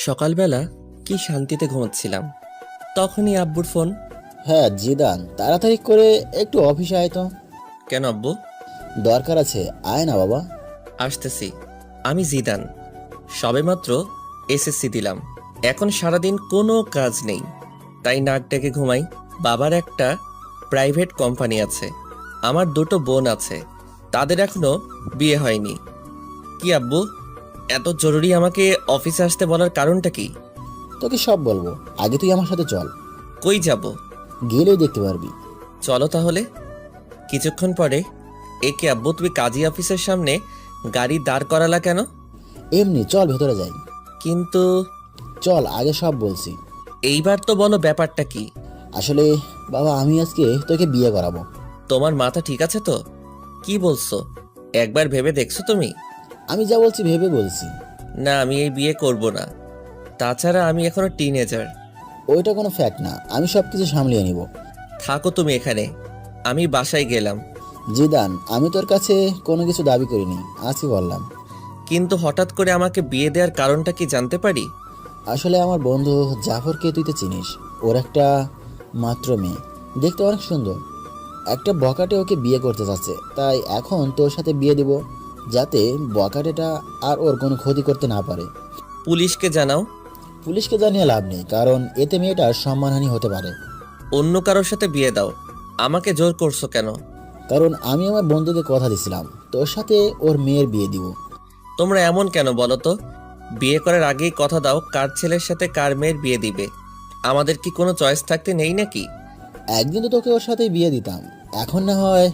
সকালবেলা কি শান্তিতে ঘুমাচ্ছিলাম, তখনই আব্বুর ফোন। হ্যাঁ জিদান, তাড়াতাড়ি করে একটু অফিসে আয় তো। কেন আব্বু? দরকার আছে, আয় না বাবা। আসতেছি। আমি জিদান, সবেমাত্র এসএসসি দিলাম। এখন সারাদিন কোনো কাজ নেই, তাই নাক ডেকে ঘুমাই। বাবার একটা প্রাইভেট কোম্পানি আছে, আমার দুটো বোন আছে, তাদের এখনো বিয়ে হয়নি। কি আব্বু, এত জরুরি আমাকে অফিসে আসতে বলার কারণটা কি? তোকে সব বলবো, আগে তুই আমার সাথে চল, কই যাব? গেলেই দেখতে পারবি। চলো তাহলে। কিছুক্ষণ পরে, একে আব্বু, তুমি কাজী অফিসের সামনে গাড়ি দাঁড় করালা কেন? এমনি চল ভেতরে যাই। কিন্তু চল, আগে সব বলছি। এইবার তো বলো ব্যাপারটা কি? আসলে বাবা, আমি আজকে তোকে বিয়ে করাবো। তোমার মাথা ঠিক আছে তো? কি বলছো? একবার ভেবে দেখছো তুমি? আমি যা বলছি ভেবে বলছি। না, আমি এই বিয়ে করব না। তাছাড়া আমি এখনো টিনেজার। ওইটা কোনো ফ্যাক্ট না, আমি সব কিছু সামলিয়ে নিব। থাকো তুমি এখানে, আমি বাসায় গেলাম। জিদান, আমি তোর কাছে কোনো কিছু দাবি করিনি, আজকে বললাম। কিন্তু হঠাৎ করে আমাকে বিয়ে দেওয়ার কারণটা কি জানতে পারি? আসলে আমার বন্ধু জাফরকে তুই তো চিনিস, ওর একটা মাত্র মেয়ে, দেখতে অনেক সুন্দর। একটা বকাটে ওকে বিয়ে করতে চাচ্ছে, তাই এখন তোর সাথে বিয়ে দিব, যাতে বকাটেটা আর ওর কোনো ক্ষতি করতে না পারে। পুলিশকে জানাও। পুলিশকে জানিয়ে লাভ নেই, কারণ এতে মেয়েটার সম্মানহানি হতে পারে। অন্য কারোর সাথে বিয়ে দাও, আমাকে জোর করছো কেন? কারণ আমি আমার বন্ধুকে কথা দিছিলাম তোর সাথে ওর মেয়ের বিয়ে দিব। তোমরা এমন কেন বলো তো? বিয়ে করার আগেই কথা দাও কার ছেলের সাথে কার মেয়ের বিয়ে দিবে। আমাদের কি কোনো চয়েস থাকতে নেই নাকি? একদিন তো তোকে ওর সাথে বিয়ে দিতাম, এখন না হয়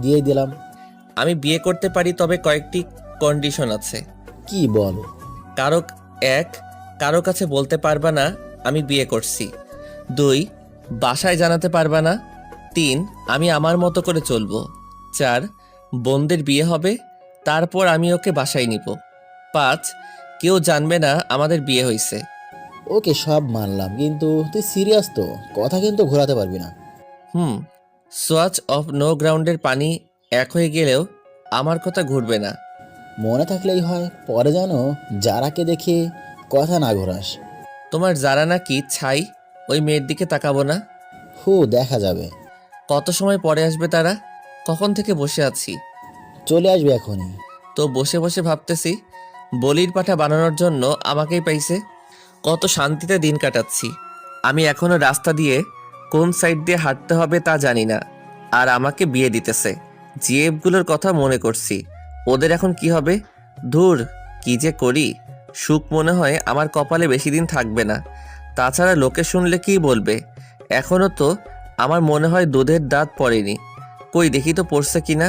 দিয়ে দিলাম। আমি বিয়ে করতে পারি, তবে কয়েকটি কন্ডিশন আছে। কি বল? কারো এক, কারো কাছে বলতে পারবা না আমি বিয়ে করছি। 2, বাসায় জানাতে পারবা না। 3, আমি আমার মতো করে চলবো। 4, বোনদের বিয়ে হবে, তারপর আমি ওকে বাসায় নিব। 5, কেউ জানবে না আমাদের বিয়ে হয়েছে। ওকে সব মানলাম, কিন্তু তুই সিরিয়াস তো? কথা কিন্তু ঘোরাতে পারবি না। সোয়াচ অফ নো গ্রাউন্ডের পানি এক হয়ে গেলেও আমার কথা ঘুরবে না। মনে থাকলেই হয়, পরে যেন যারাকে দেখে কথা না ঘোরাস। তোমার যারা নাকি ছাই, ওই মেয়ের দিকে তাকাবো না। দেখা যাবে। কত সময় পরে আসবে তারা? কখন থেকে বসে আছি। চলে আসবে এখনই। তো বসে বসে ভাবতেছি, বলির পাঠা বানানোর জন্য আমাকেই পাইছে। কত শান্তিতে দিন কাটাচ্ছি। আমি এখনো রাস্তা দিয়ে কোন সাইড দিয়ে হাঁটতে হবে তা জানি না, আর আমাকে বিয়ে দিতেছে। জিএফগুলোর কথা মনে করছি, ওদের এখন কি হবে। ধুর, কি যে করি। সুখ মনে হয় আমার কপালে বেশি দিন থাকবে না। তাছাড়া লোকে শুনলে কি বলবে। এখনো তো আমার মনে হয় দুধের দাঁত পড়েনি। কই দেখি তো পড়ছে কিনা।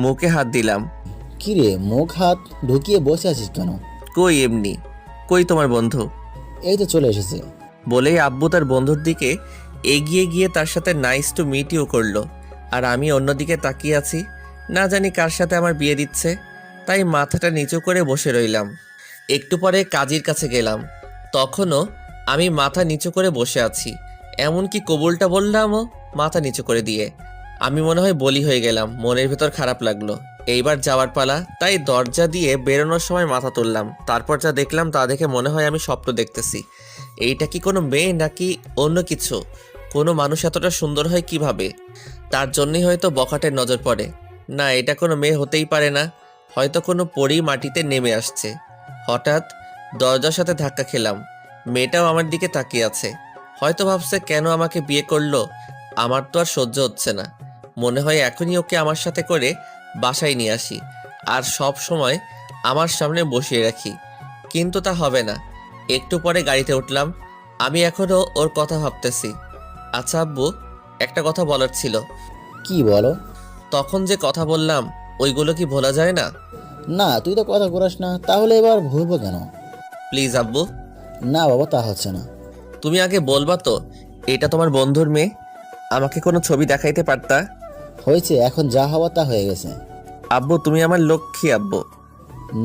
মুখে হাত দিলাম। কিরে, মুখ হাত ঢুকিয়ে বসে আছিস কেন? কই এমনি। কই তোমার বন্ধু? এই তো চলে এসেছে। বলেই আব্বু তার বন্ধুর দিকে এগিয়ে গিয়ে তার সাথে নাইস টু মিট ইউ করলো। আর আমি অন্যদিকে তাকিয়ে আছি, না জানি কার সাথে আমার বিয়ে দিচ্ছে। তাই মাথাটা নিচু করে বসে রইলাম। একটু পরে কাজীর কাছে গেলাম, তখনও আমি মাথা নিচু করে বসে আছি। এমনকি কবুলটা বললামও মাথা নিচু করে দিয়ে। আমি মনে হয় বলি হয়ে গেলাম, মনের ভেতর খারাপ লাগলো। এইবার যাওয়ার পালা, তাই দরজা দিয়ে বেরোনোর সময় মাথা তুললাম। তারপর যা দেখলাম তা দেখে মনে হয় আমি স্বপ্ন দেখতেছি। এইটা কি কোনো মেয়ে নাকি অন্য কিছু? কোনো মানুষ এতটা সুন্দর হয় কিভাবে? তার জন্যই হয়তো বখাটের নজর পড়ে। না, এটা কোনো মেয়ে হতেই পারে না। হয়তো কোনো পরী মাটিতে নেমে আসছে। হঠাৎ দরজার সাথে ধাক্কা খেলাম। মেয়েটাও আমার দিকে তাকিয়ে আছে। হয়তো ভাবছে কেন আমাকে বিয়ে করলো। আমার তো আর সহ্য হচ্ছে না। মনে হয় এখনই ওকে আমার সাথে করে বাসায় নিয়ে আসি, আর সব সময় আমার সামনে বসিয়ে রাখি। কিন্তু তা হবে না। একটু পরে গাড়িতে উঠলাম। আমি এখনও ওর কথা ভাবতেছি। আচ্ছা আব্বু, একটা কথা বলার ছিল। কি বলো? তখন যে কথা বললাম, ওইগুলো কি ভোলা যায় না? না, তুই তো কথা ঘোরাস না, তাহলে এবার ভুলবো কেন? প্লিজ আব্বু। না বাবা, তা হচ্ছে না। তুমি আগে বলবা তো এটা তোমার বন্ধুর মেয়ে? আমাকে কোনো ছবি দেখাইতে পারতা। হয়েছে, এখন যা হওয়া তা হয়ে গেছে। আব্বু, তুমি আমার লক্ষ্মী আব্বু।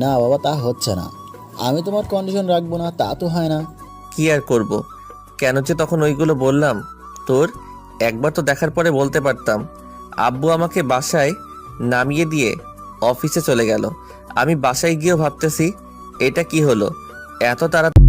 না বাবা, তা হচ্ছে না। আমি তোমার কন্ডিশন রাখবো না তা তো হয় না। কি আর করব? কেন যে তখন ওইগুলো বললাম? তোর একবার তো দেখার পরে বলতে পারতাম। আব্বু আমাকে বাসায় নামিয়ে দিয়ে অফিসে চলে গেল। আমি বাসায় গিয়েও ভাবতেছি এটা কি হলো, এত তাড়াতাড়ি